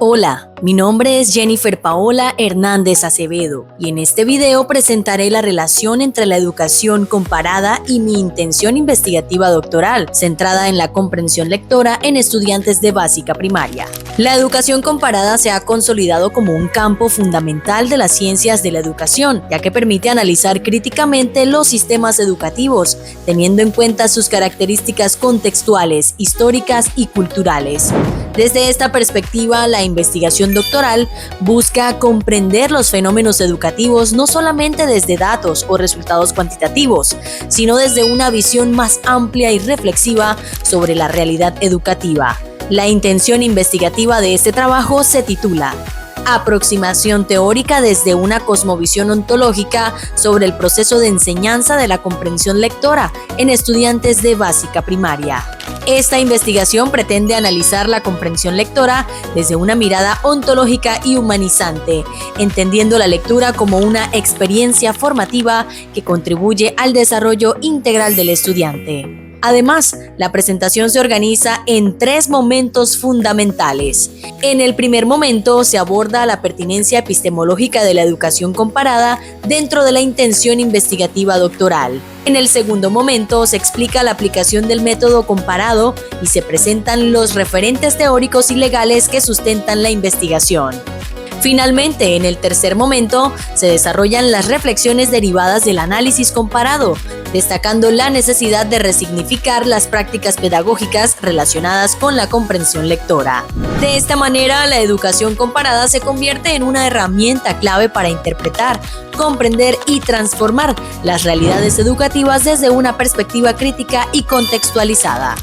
Hola, mi nombre es Jennifer Paola Hernández Acevedo y en este video presentaré la relación entre la educación comparada y mi intención investigativa doctoral, centrada en la comprensión lectora en estudiantes de básica primaria. La educación comparada se ha consolidado como un campo fundamental de las ciencias de la educación, ya que permite analizar críticamente los sistemas educativos, teniendo en cuenta sus características contextuales, históricas y culturales. Desde esta perspectiva, la investigación doctoral busca comprender los fenómenos educativos no solamente desde datos o resultados cuantitativos, sino desde una visión más amplia y reflexiva sobre la realidad educativa. La intención investigativa de este trabajo se titula Aproximación teórica desde una cosmovisión ontológica sobre el proceso de enseñanza de la comprensión lectora en estudiantes de básica primaria. Esta investigación pretende analizar la comprensión lectora desde una mirada ontológica y humanizante, entendiendo la lectura como una experiencia formativa que contribuye al desarrollo integral del estudiante. Además, la presentación se organiza en 3 momentos fundamentales. En el primer momento se aborda la pertinencia epistemológica de la educación comparada dentro de la intención investigativa doctoral. En el segundo momento se explica la aplicación del método comparado y se presentan los referentes teóricos y legales que sustentan la investigación. Finalmente, en el tercer momento, se desarrollan las reflexiones derivadas del análisis comparado, destacando la necesidad de resignificar las prácticas pedagógicas relacionadas con la comprensión lectora. De esta manera, la educación comparada se convierte en una herramienta clave para interpretar, comprender y transformar las realidades educativas desde una perspectiva crítica y contextualizada.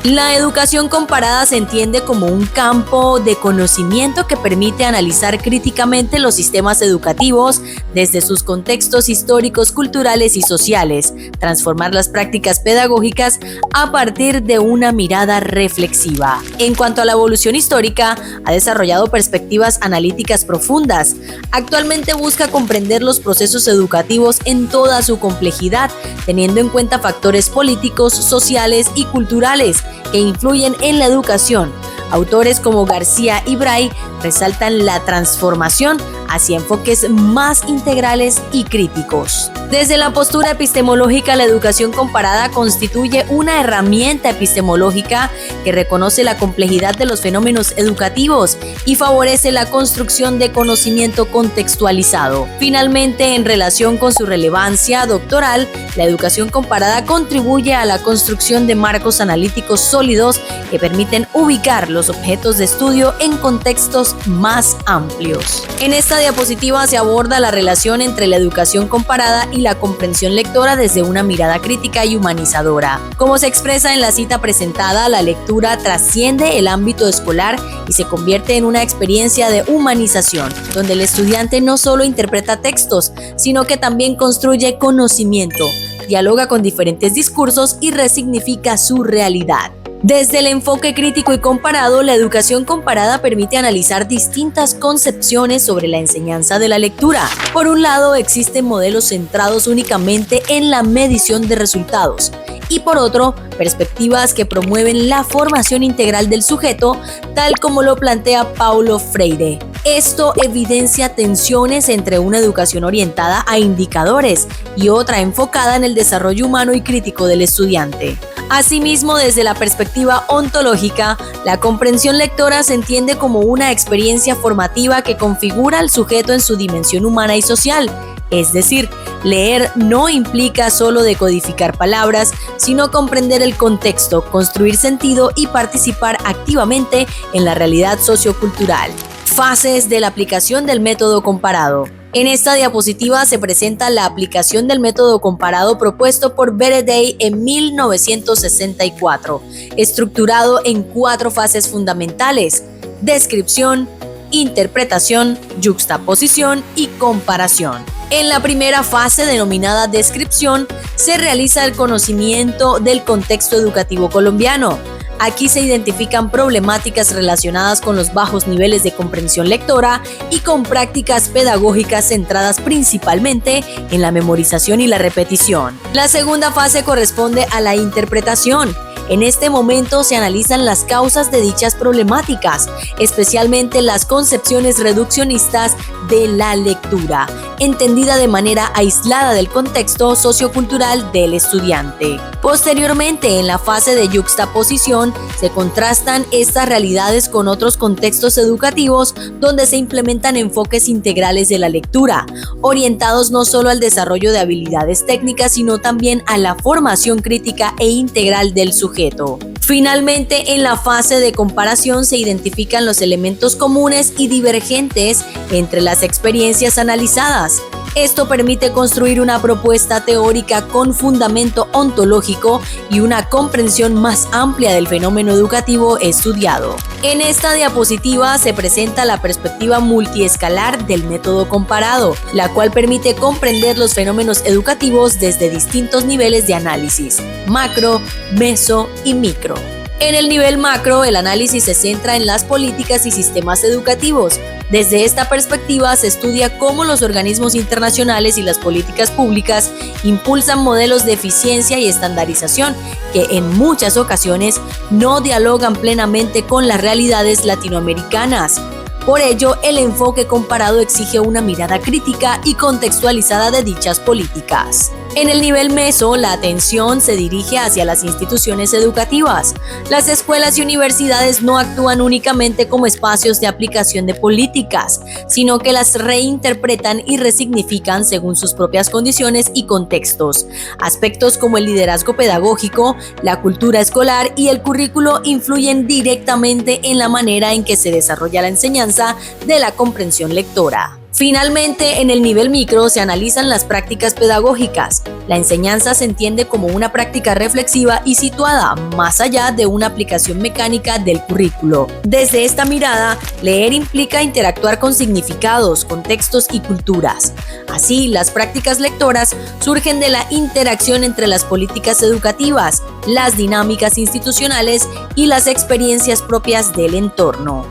La educación comparada se entiende como un campo de conocimiento que permite analizar críticamente los sistemas educativos desde sus contextos históricos, culturales y sociales, transformar las prácticas pedagógicas a partir de una mirada reflexiva. En cuanto a la evolución histórica, ha desarrollado perspectivas analíticas profundas. Actualmente busca comprender los procesos educativos en toda su complejidad, teniendo en cuenta factores políticos, sociales y culturales que influyen en la educación. Autores como García y Bray resaltan la transformación hacia enfoques más integrales y críticos. Desde la postura epistemológica, la educación comparada constituye una herramienta epistemológica que reconoce la complejidad de los fenómenos educativos y favorece la construcción de conocimiento contextualizado. Finalmente, en relación con su relevancia doctoral, la educación comparada contribuye a la construcción de marcos analíticos sólidos que permiten ubicar los objetos de estudio en contextos más amplios. En esta diapositiva se aborda la relación entre la educación comparada y la comprensión lectora desde una mirada crítica y humanizadora. Como se expresa en la cita presentada, la lectura trasciende el ámbito escolar y se convierte en una experiencia de humanización, donde el estudiante no solo interpreta textos, sino que también construye conocimiento, dialoga con diferentes discursos y resignifica su realidad. Desde el enfoque crítico y comparado, la educación comparada permite analizar distintas concepciones sobre la enseñanza de la lectura. Por un lado, existen modelos centrados únicamente en la medición de resultados, y por otro, perspectivas que promueven la formación integral del sujeto, tal como lo plantea Paulo Freire. Esto evidencia tensiones entre una educación orientada a indicadores y otra enfocada en el desarrollo humano y crítico del estudiante. Asimismo, desde la perspectiva ontológica, la comprensión lectora se entiende como una experiencia formativa que configura al sujeto en su dimensión humana y social. Es decir, leer no implica solo decodificar palabras, sino comprender el contexto, construir sentido y participar activamente en la realidad sociocultural. Fases de la aplicación del método comparado. En esta diapositiva se presenta la aplicación del método comparado propuesto por Bereday en 1964, estructurado en 4 fases fundamentales: descripción, interpretación, yuxtaposición y comparación. En la primera fase, denominada descripción, se realiza el conocimiento del contexto educativo colombiano. Aquí se identifican problemáticas relacionadas con los bajos niveles de comprensión lectora y con prácticas pedagógicas centradas principalmente en la memorización y la repetición. La segunda fase corresponde a la interpretación. En este momento se analizan las causas de dichas problemáticas, especialmente las concepciones reduccionistas de la lectura, entendida de manera aislada del contexto sociocultural del estudiante. Posteriormente, en la fase de yuxtaposición, se contrastan estas realidades con otros contextos educativos donde se implementan enfoques integrales de la lectura, orientados no solo al desarrollo de habilidades técnicas, sino también a la formación crítica e integral del sujeto. Finalmente, en la fase de comparación se identifican los elementos comunes y divergentes entre las experiencias analizadas. Esto permite construir una propuesta teórica con fundamento ontológico y una comprensión más amplia del fenómeno educativo estudiado. En esta diapositiva se presenta la perspectiva multiescalar del método comparado, la cual permite comprender los fenómenos educativos desde distintos niveles de análisis: macro, meso y micro. En el nivel macro, el análisis se centra en las políticas y sistemas educativos. Desde esta perspectiva se estudia cómo los organismos internacionales y las políticas públicas impulsan modelos de eficiencia y estandarización que en muchas ocasiones no dialogan plenamente con las realidades latinoamericanas. Por ello, el enfoque comparado exige una mirada crítica y contextualizada de dichas políticas. En el nivel meso, la atención se dirige hacia las instituciones educativas. Las escuelas y universidades no actúan únicamente como espacios de aplicación de políticas, sino que las reinterpretan y resignifican según sus propias condiciones y contextos. Aspectos como el liderazgo pedagógico, la cultura escolar y el currículo influyen directamente en la manera en que se desarrolla la enseñanza de la comprensión lectora. Finalmente, en el nivel micro se analizan las prácticas pedagógicas. La enseñanza se entiende como una práctica reflexiva y situada más allá de una aplicación mecánica del currículo. Desde esta mirada, leer implica interactuar con significados, contextos y culturas. Así, las prácticas lectoras surgen de la interacción entre las políticas educativas, las dinámicas institucionales y las experiencias propias del entorno.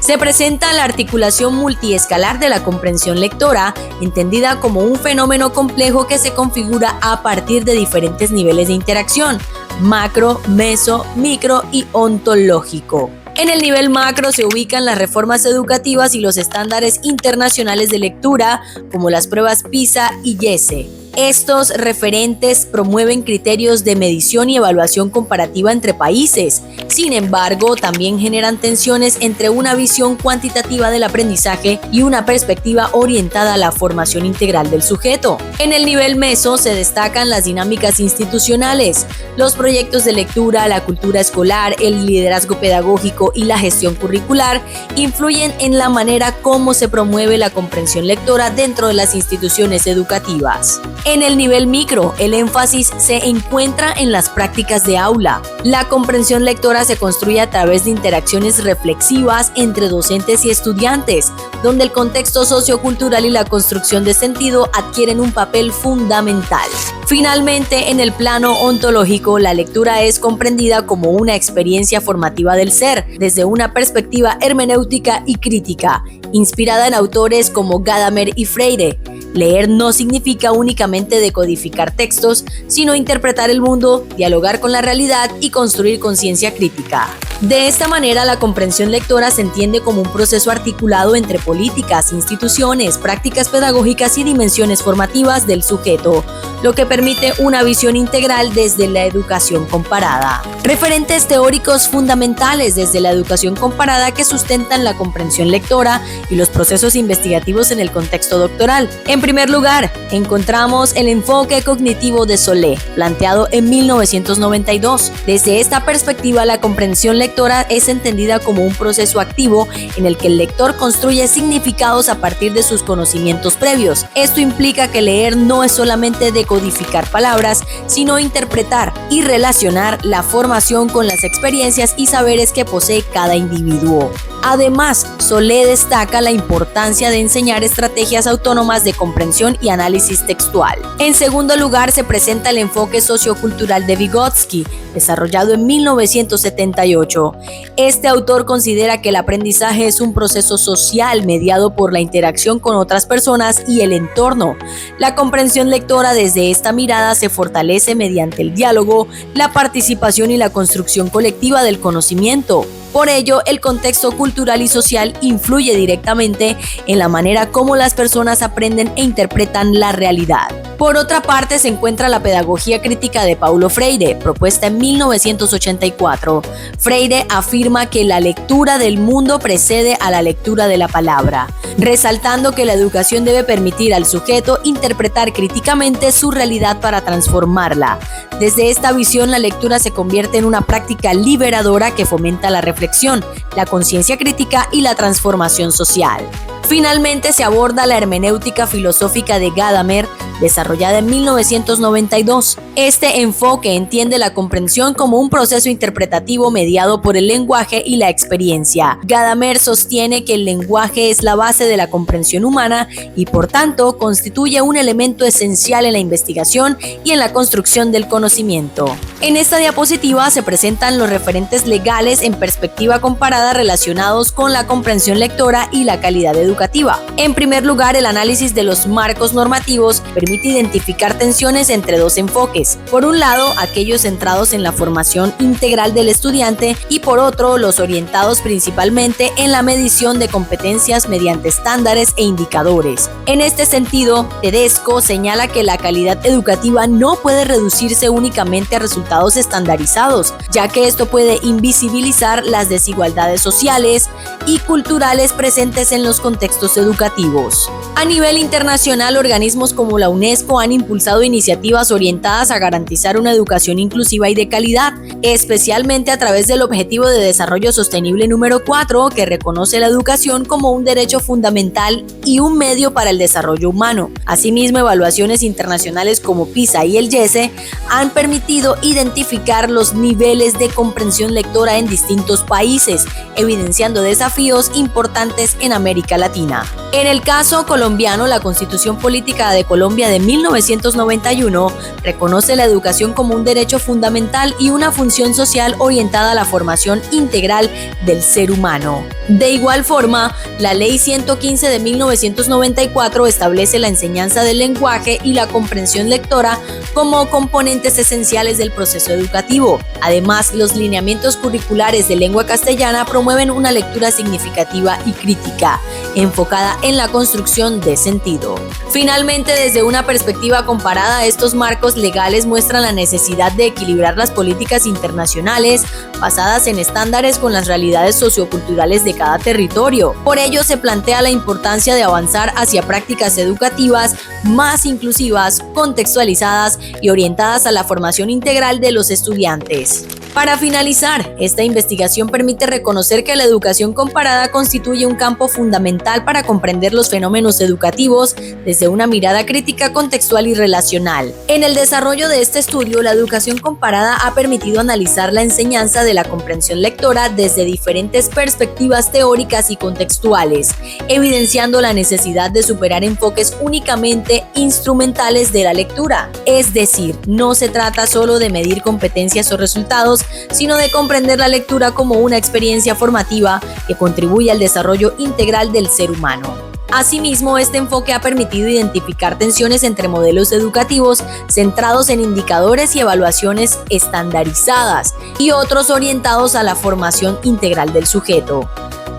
Se presenta la articulación multiescalar de la comprensión lectora, entendida como un fenómeno complejo que se configura a partir de diferentes niveles de interacción: macro, meso, micro y ontológico. En el nivel macro se ubican las reformas educativas y los estándares internacionales de lectura, como las pruebas PISA y YESE. Estos referentes promueven criterios de medición y evaluación comparativa entre países. Sin embargo, también generan tensiones entre una visión cuantitativa del aprendizaje y una perspectiva orientada a la formación integral del sujeto. En el nivel meso se destacan las dinámicas institucionales. Los proyectos de lectura, la cultura escolar, el liderazgo pedagógico y la gestión curricular influyen en la manera como se promueve la comprensión lectora dentro de las instituciones educativas. En el nivel micro, el énfasis se encuentra en las prácticas de aula. La comprensión lectora se construye a través de interacciones reflexivas entre docentes y estudiantes, donde el contexto sociocultural y la construcción de sentido adquieren un papel fundamental. Finalmente, en el plano ontológico, la lectura es comprendida como una experiencia formativa del ser, desde una perspectiva hermenéutica y crítica, inspirada en autores como Gadamer y Freire. Leer no significa únicamente decodificar textos, sino interpretar el mundo, dialogar con la realidad y construir conciencia crítica. De esta manera, la comprensión lectora se entiende como un proceso articulado entre políticas, instituciones, prácticas pedagógicas y dimensiones formativas del sujeto, lo que permite una visión integral desde la educación comparada. Referentes teóricos fundamentales desde la educación comparada que sustentan la comprensión lectora y los procesos investigativos en el contexto doctoral. En primer lugar, encontramos el enfoque cognitivo de Solé, planteado en 1992. Desde esta perspectiva, la comprensión lectora es entendida como un proceso activo en el que el lector construye significados a partir de sus conocimientos previos. Esto implica que leer no es solamente decodificar palabras, sino interpretar y relacionar la formación con las experiencias y saberes que posee cada individuo. Además, Solé destaca la importancia de enseñar estrategias autónomas de comprensión y análisis textual. En segundo lugar, se presenta el enfoque sociocultural de Vygotsky, desarrollado en 1978. Este autor considera que el aprendizaje es un proceso social mediado por la interacción con otras personas y el entorno. La comprensión lectora desde esta mirada se fortalece mediante el diálogo, la participación y la construcción colectiva del conocimiento. Por ello, el contexto cultural y social influye directamente en la manera como las personas aprenden e interpretan la realidad. Por otra parte, se encuentra la pedagogía crítica de Paulo Freire, propuesta en 1984. Freire afirma que la lectura del mundo precede a la lectura de la palabra, resaltando que la educación debe permitir al sujeto interpretar críticamente su realidad para transformarla. Desde esta visión, la lectura se convierte en una práctica liberadora que fomenta la reflexión, la conciencia crítica y la transformación social. Finalmente, se aborda la hermenéutica filosófica de Gadamer, desarrollada en 1992. Este enfoque entiende la comprensión como un proceso interpretativo mediado por el lenguaje y la experiencia. Gadamer sostiene que el lenguaje es la base de la comprensión humana y, por tanto, constituye un elemento esencial en la investigación y en la construcción del conocimiento. En esta diapositiva se presentan los referentes legales en perspectiva comparada relacionados con la comprensión lectora y la calidad educativa. En primer lugar, el análisis de los marcos normativos permite identificar tensiones entre dos enfoques. Por un lado, aquellos centrados en la formación integral del estudiante y por otro, los orientados principalmente en la medición de competencias mediante estándares e indicadores. En este sentido, Tedesco señala que la calidad educativa no puede reducirse únicamente a resultados estandarizados, ya que esto puede invisibilizar las desigualdades sociales y culturales presentes en los contextos educativos. A nivel internacional, organismos como la UNESCO han impulsado iniciativas orientadas a garantizar una educación inclusiva y de calidad, especialmente a través del Objetivo de Desarrollo Sostenible número 4, que reconoce la educación como un derecho fundamental y un medio para el desarrollo humano. Asimismo, evaluaciones internacionales como PISA y el YESE han permitido identificar los niveles de comprensión lectora en distintos países, evidenciando desafíos importantes en América Latina. En el caso colombiano, la Constitución Política de Colombia de 1991 reconoce la educación como un derecho fundamental y una función social orientada a la formación integral del ser humano. De igual forma, la Ley 115 de 1994 establece la enseñanza del lenguaje y la comprensión lectora como componentes esenciales del proceso educativo. Además, los lineamientos curriculares de lengua castellana promueven una lectura significativa y crítica, enfocada en la construcción de sentido. Finalmente, desde una perspectiva comparada, estos marcos legales muestran la necesidad de equilibrar las políticas internacionales basadas en estándares con las realidades socioculturales de cada territorio. Por ello, se plantea la importancia de avanzar hacia prácticas educativas más inclusivas, contextualizadas y orientadas a la formación integral de los estudiantes. Para finalizar, esta investigación permite reconocer que la educación comparada constituye un campo fundamental para comprender los fenómenos educativos desde una mirada crítica, contextual y relacional. En el desarrollo de este estudio, la educación comparada ha permitido analizar la enseñanza de la comprensión lectora desde diferentes perspectivas teóricas y contextuales, evidenciando la necesidad de superar enfoques únicamente instrumentales de la lectura. Es decir, no se trata solo de medir competencias o resultados, sino de comprender la lectura como una experiencia formativa que contribuye al desarrollo integral del ser humano. Asimismo, este enfoque ha permitido identificar tensiones entre modelos educativos centrados en indicadores y evaluaciones estandarizadas y otros orientados a la formación integral del sujeto.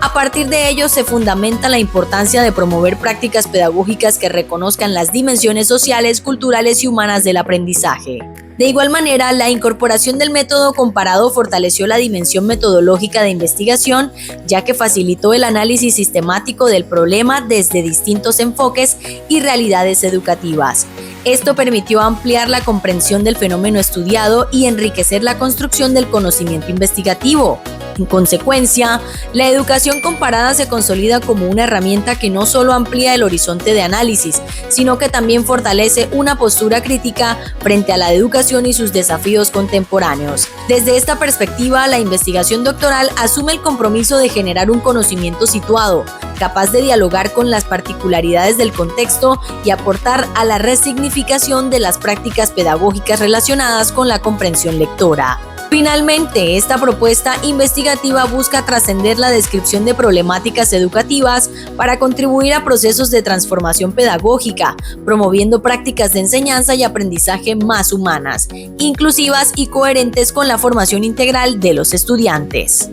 A partir de ello, se fundamenta la importancia de promover prácticas pedagógicas que reconozcan las dimensiones sociales, culturales y humanas del aprendizaje. De igual manera, la incorporación del método comparado fortaleció la dimensión metodológica de investigación, ya que facilitó el análisis sistemático del problema desde distintos enfoques y realidades educativas. Esto permitió ampliar la comprensión del fenómeno estudiado y enriquecer la construcción del conocimiento investigativo. En consecuencia, la educación comparada se consolida como una herramienta que no solo amplía el horizonte de análisis, sino que también fortalece una postura crítica frente a la educación y sus desafíos contemporáneos. Desde esta perspectiva, la investigación doctoral asume el compromiso de generar un conocimiento situado, capaz de dialogar con las particularidades del contexto y aportar a la resignificación de las prácticas pedagógicas relacionadas con la comprensión lectora. Finalmente, esta propuesta investigativa busca trascender la descripción de problemáticas educativas para contribuir a procesos de transformación pedagógica, promoviendo prácticas de enseñanza y aprendizaje más humanas, inclusivas y coherentes con la formación integral de los estudiantes.